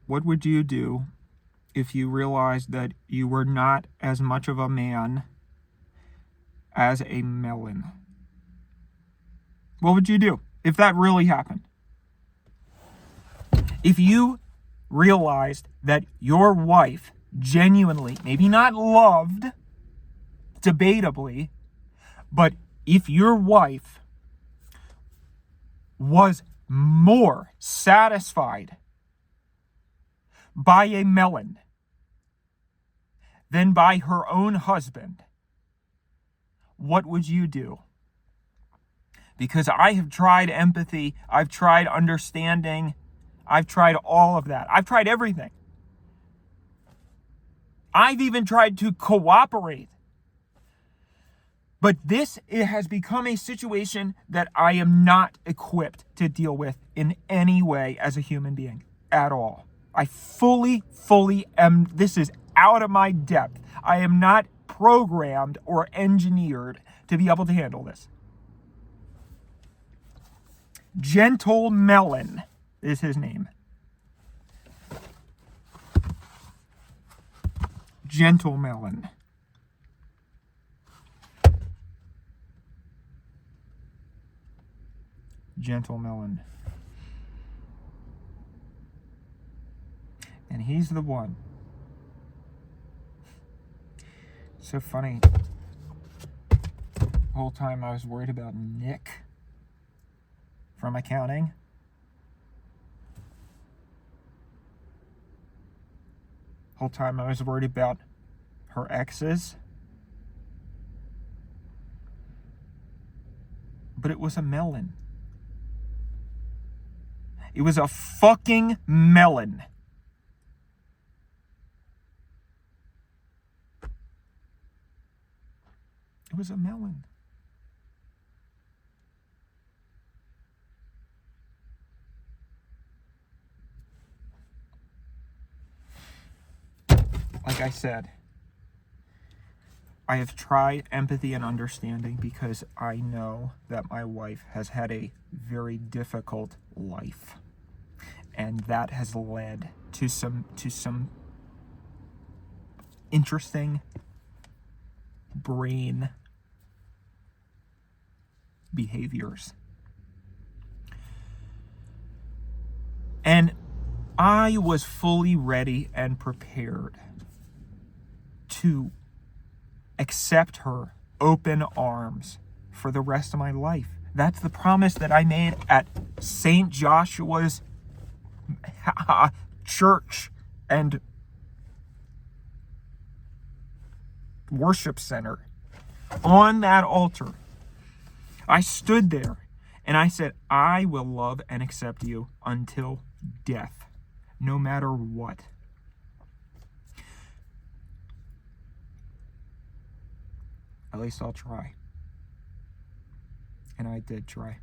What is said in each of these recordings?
What would you do if you realized that you were not as much of a man as a melon? What would you do if that really happened? If you realized that your wife genuinely, maybe not loved, debatably, but if your wife was more satisfied by a melon than by her own husband, what would you do? Because I have tried empathy, I've tried understanding, I've tried all of that. I've tried everything. I've even tried to cooperate. But it has become a situation that I am not equipped to deal with in any way as a human being at all. I fully am. This is out of my depth. I am not programmed or engineered to be able to handle this. Gentlemelon is his name. Gentlemelon. Gentlemelon. And he's the one. So funny. The whole time I was worried about Nick from accounting. Whole time I was worried about her exes. But it was a melon. It was a fucking melon. It was a melon. Like I said, I have tried empathy and understanding because I know that my wife has had a very difficult life. And that has led to some interesting brain behaviors. And I was fully ready and prepared to accept her open arms for the rest of my life. That's the promise that I made at St. Joshua's church and worship center. On that altar, I stood there and I said, I will love and accept you until death, no matter what. At least I'll try. And I did try.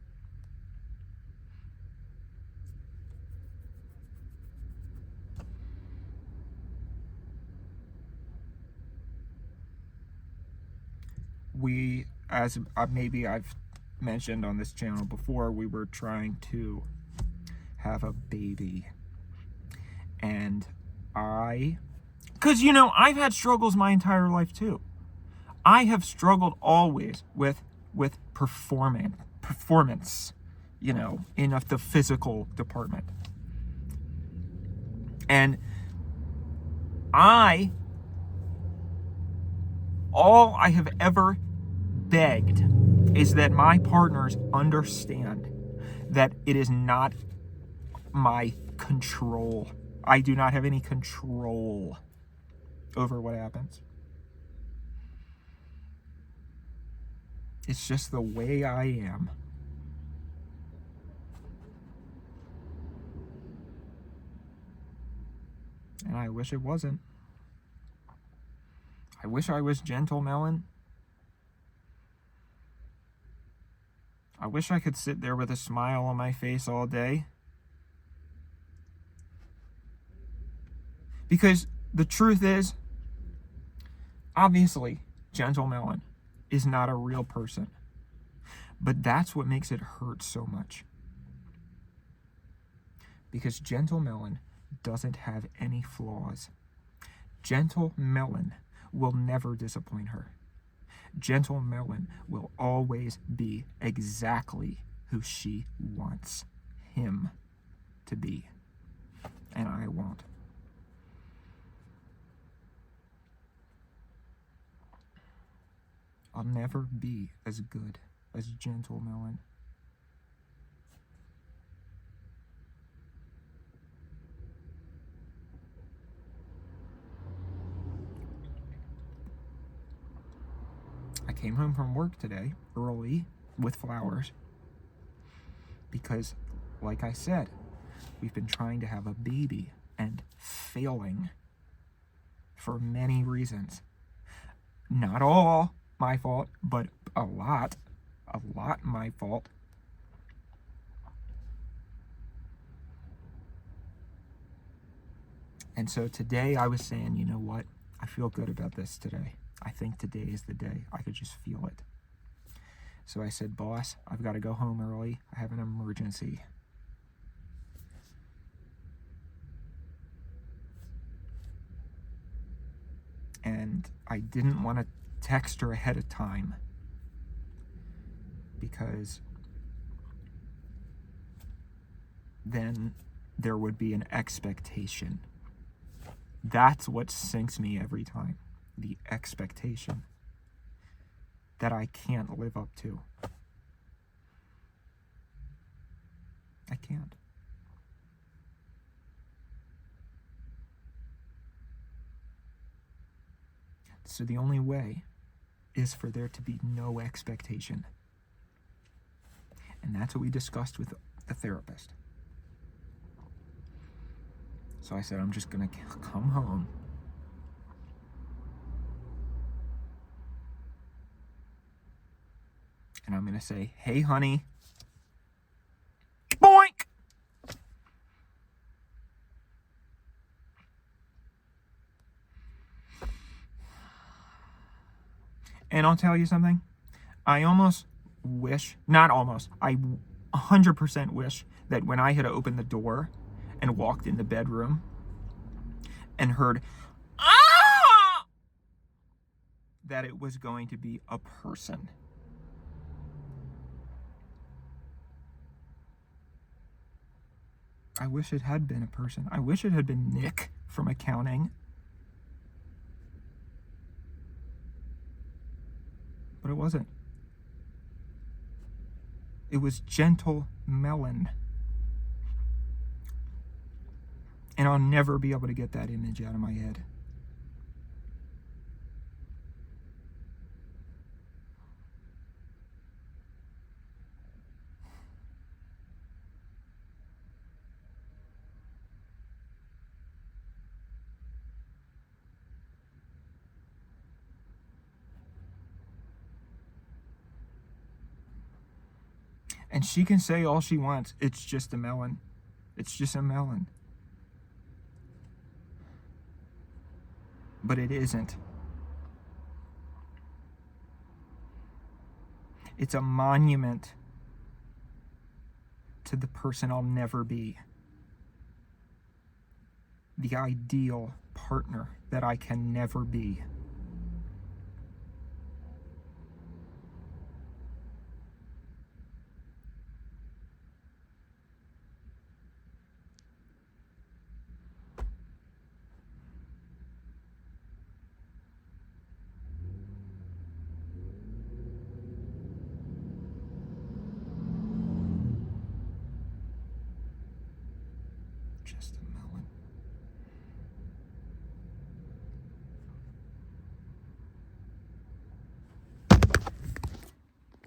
We, as maybe I've mentioned on this channel before, we were trying to have a baby. And because, I've had struggles my entire life too. I have struggled always with performance, in the physical department. And all I have ever begged is that my partners understand that it is not my control. I do not have any control over what happens. It's just the way I am. And I wish it wasn't. I wish I was Gentlemelon. I wish I could sit there with a smile on my face all day. Because the truth is, obviously, Gentlemelon is not a real person. But that's what makes it hurt so much. Because Gentlemelon doesn't have any flaws. Gentlemelon will never disappoint her. Gentlemelon will always be exactly who she wants him to be. And I won't. I'll never be as good as Gentlemelon. I came home from work today early with flowers because, like I said, we've been trying to have a baby and failing for many reasons. Not all my fault, but a lot my fault. And so today I was saying, you know what? I feel good about this today. I think today is the day. I could just feel it. So I said, boss, I've got to go home early. I have an emergency. And I didn't want to text her ahead of time because then there would be an expectation. That's what sinks me every time. The expectation that I can't live up to. I can't. So the only way is for there to be no expectation. And that's what we discussed with the therapist. So I said, I'm just going to come home. And I'm going to say, hey, honey. Boink! And I'll tell you something. I almost wish, not almost, I 100% wish that when I had opened the door and walked in the bedroom and heard, ah! That it was going to be a person. I wish it had been a person. I wish it had been Nick from accounting. But it wasn't. It was Gentlemelon. And I'll never be able to get that image out of my head. And she can say all she wants. It's just a melon. It's just a melon. But it isn't. It's a monument to the person I'll never be. The ideal partner that I can never be. Just